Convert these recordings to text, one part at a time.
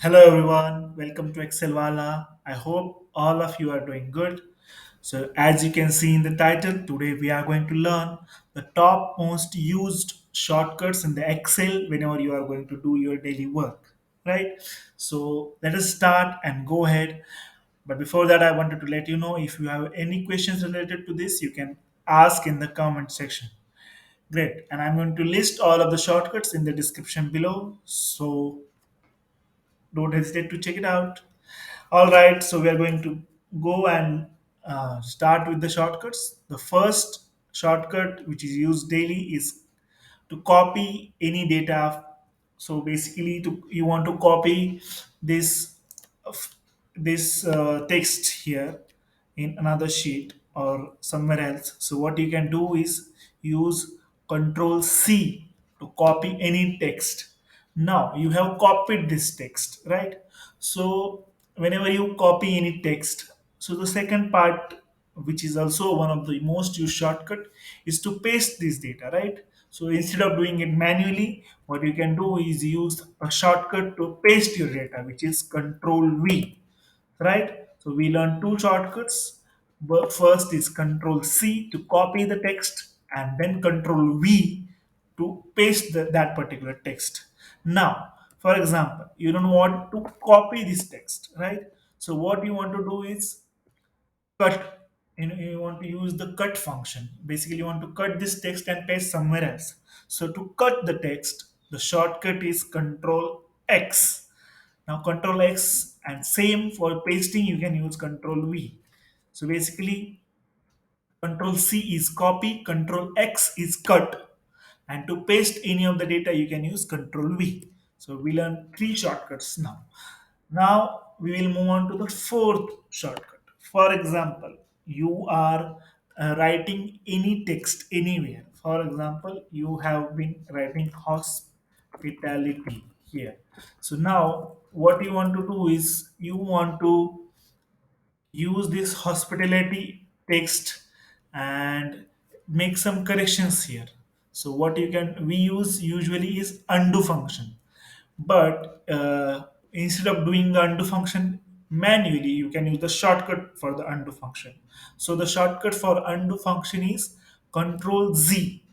Hello everyone, welcome to Excel Wala. I hope all of you are doing good. So, as you can see in the title, today we are going to learn the top most used shortcuts in the Excel whenever you are going to do your daily work, right? So, let us start and go ahead. But before that, I wanted to let you know if you have any questions related to this, you can ask in the comment section. Great, and I'm going to list all of the shortcuts in the description below. So, don't hesitate to check it out. All right, so we are going to go and start with the shortcuts. The first shortcut which is used daily is to copy any data. So basically, you want to copy this text here in another sheet or somewhere else. So what you can do is use Control C to copy any text. Now you have copied this text, right? So whenever you copy any text, so the second part, which is also one of the most used shortcut, is to paste this data, right? So instead of doing it manually, what you can do is use a shortcut to paste your data, which is Control V, right? So we learned two shortcuts. But first is Control C to copy the text, and then Control V to paste that particular text. Now, for example, you don't want to copy this text, right? So what you want to do is cut. You want to use the cut function. Basically, you want to cut this text and paste somewhere else. So to cut the text, the shortcut is Control X. Now Control X, and same for pasting, you can use Control V. So basically, Control C is copy, Control X is cut. And to paste any of the data, you can use Control V. So we learn three shortcuts now. Now we will move on to the fourth shortcut. For example, you are writing any text anywhere. For example, you have been writing hospitality here. So now what you want to do is you want to use this hospitality text and make some corrections here. So what you can we use usually is undo function, but instead of doing the undo function manually, you can use the shortcut for the undo function. So the shortcut for undo function is Control Z,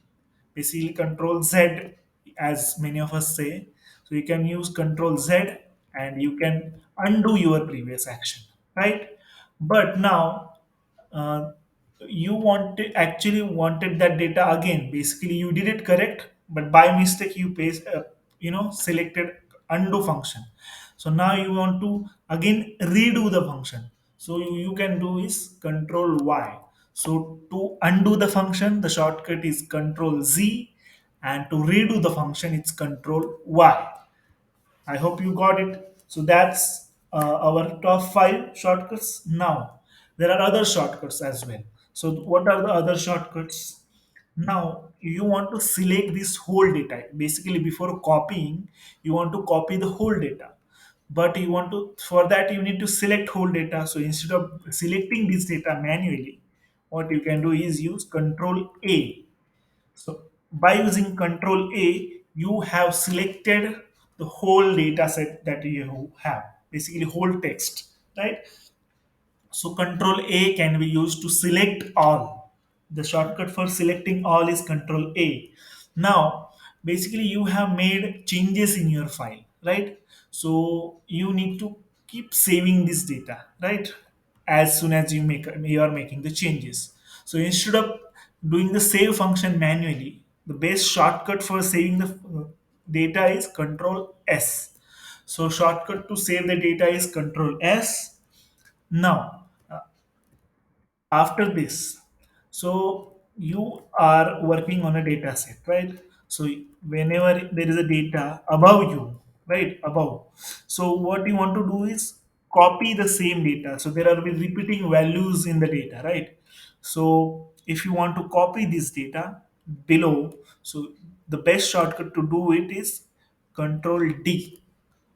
basically Control Z, as many of us say. So you can use Control Z and you can undo your previous action, right? But now uh, you actually wanted that data again. Basically, you did it correct, but by mistake you selected undo function. So now you want to again redo the function. So you can do is Control Y. So to undo the function, the shortcut is Control Z, and to redo the function, it's Control Y. I hope you got it. So that's our top five shortcuts. Now, there are other shortcuts as well. So, what are the other shortcuts? Now, you want to select this whole data. Basically, before copying, you want to copy the whole data. But you want to, for that, you need to select whole data. So, instead of selecting this data manually, what you can do is use Control A. So by using Control A, you have selected the whole data set that you have, basically whole text, right? So Control A can be used to select all. The shortcut for selecting all is Control A. Now, basically you have made changes in your file, right? So you need to keep saving this data, right? As soon as you are making the changes. So instead of doing the save function manually, the best shortcut for saving the data is Control S. So shortcut to save the data is Control S. Now, after this, so you are working on a data set, right? So whenever there is a data above you, right, above, so what you want to do is copy the same data. So there are repeating values in the data, right? So if you want to copy this data below, so the best shortcut to do it is Control D.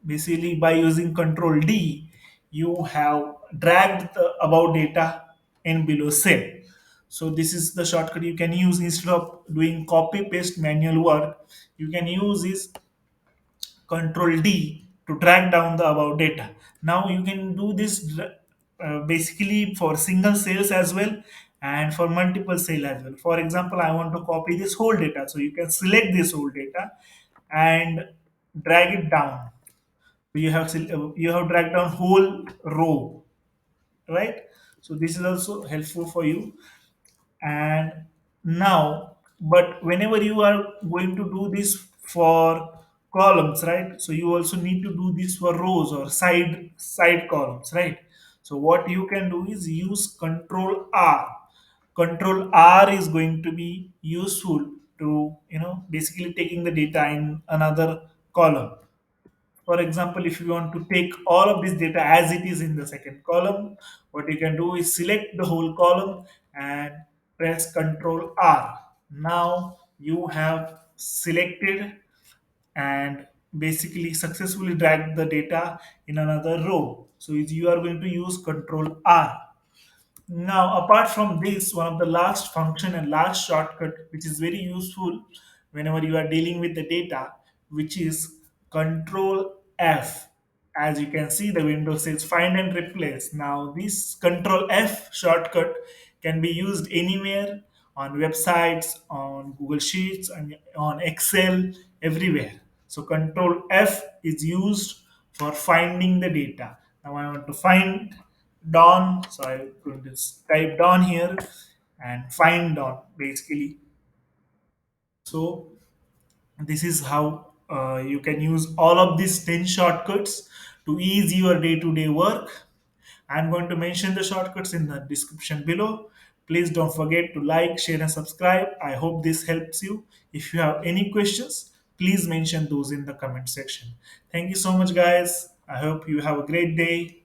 Basically, by using Control D, you have dragged the above data in below cell. So this is the shortcut you can use instead of doing copy paste manual work. You can use this Control D to drag down the above data. Now you can do this basically for single cells as well and for multiple cell as well. For example, I want to copy this whole data, so you can select this whole data and drag it down. You have dragged down whole row, right? So this is also helpful for you. And now, but whenever you are going to do this for columns, right, so you also need to do this for rows or side columns, right? So what you can do is use Control R is going to be useful to, basically taking the data in another column. For example, if you want to take all of this data as it is in the second column, what you can do is select the whole column and press Control R. Now you have selected and basically successfully dragged the data in another row. So you are going to use Control R. Now, apart from this, one of the last function and last shortcut, which is very useful whenever you are dealing with the data, which is Control F. As you can see, the window says find and replace. Now, this Control F shortcut can be used anywhere on websites, on Google Sheets, and on Excel, everywhere. So, Control F is used for finding the data. Now, I want to find Dawn. So I'm going to type Dawn here and find Dawn basically. So this is how you can use all of these 10 shortcuts to ease your day-to-day work. I'm going to mention the shortcuts in the description below. Please don't forget to like, share, and subscribe. I hope this helps you. If you have any questions, please mention those in the comment section. Thank you so much, guys. I hope you have a great day.